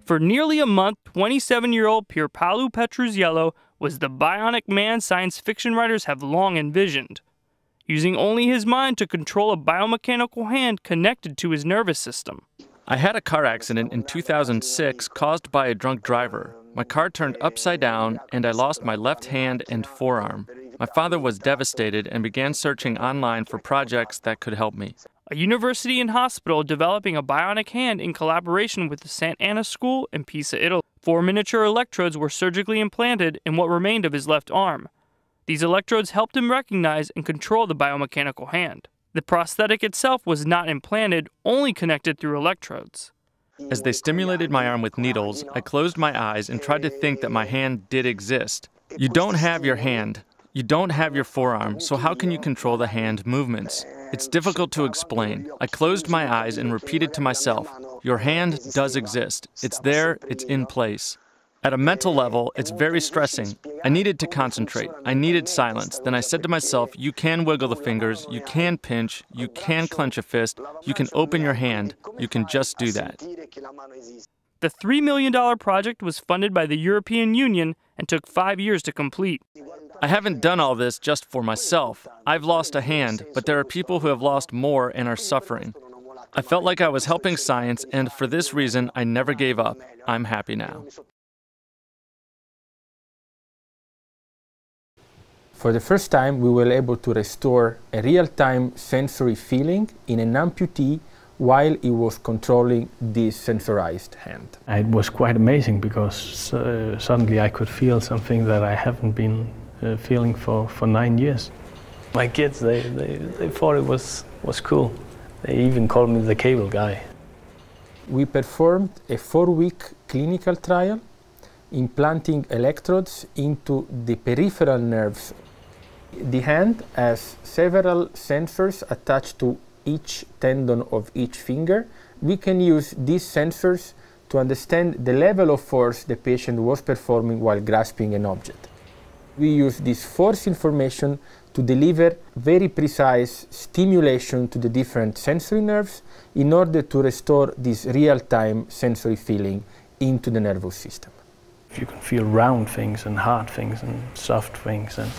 For nearly a month, 27-year-old Pierpaolo Petruzzello was the bionic man science fiction writers have long envisioned, using only his mind to control a biomechanical hand connected to his nervous system. I had a car accident in 2006 caused by a drunk driver. My car turned upside down and I lost my left hand and forearm. My father was devastated and began searching online for projects that could help me. A university and hospital developing a bionic hand in collaboration with the St. Anna School in Pisa, Italy. 4 miniature electrodes were surgically implanted in what remained of his left arm. These electrodes helped him recognize and control the biomechanical hand. The prosthetic itself was not implanted, only connected through electrodes. As they stimulated my arm with needles, I closed my eyes and tried to think that my hand did exist. You don't have your hand. You don't have your forearm, so how can you control the hand movements? It's difficult to explain. I closed my eyes and repeated to myself, your hand does exist. It's there, it's in place. At a mental level, it's very stressing. I needed to concentrate. I needed silence. Then I said to myself, you can wiggle the fingers, you can pinch, you can clench a fist, you can open your hand, you can just do that. The $3 million project was funded by the European Union and took 5 years to complete. I haven't done all this just for myself. I've lost a hand, but there are people who have lost more and are suffering. I felt like I was helping science, and for this reason, I never gave up. I'm happy now. For the first time, we were able to restore a real-time sensory feeling in an amputee while he was controlling this sensorized hand. It was quite amazing because suddenly I could feel something that I haven't been feeling for 9 years. My kids, they thought it was cool. They even called me the cable guy. We performed a 4-week clinical trial, implanting electrodes into the peripheral nerves. The hand has several sensors attached to each tendon of each finger. We can use these sensors to understand the level of force the patient was performing while grasping an object. We use this force information to deliver very precise stimulation to the different sensory nerves in order to restore this real-time sensory feeling into the nervous system. You can feel round things and hard things and soft things, and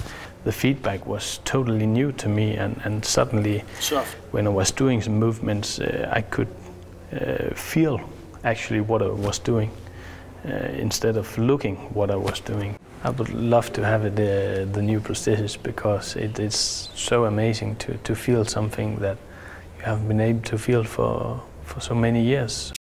the feedback was totally new to me, and suddenly when I was doing some movements I could feel actually what I was doing instead of looking what I was doing. I would love to have the new prosthesis because it is so amazing to feel something that you haven't been able to feel for so many years.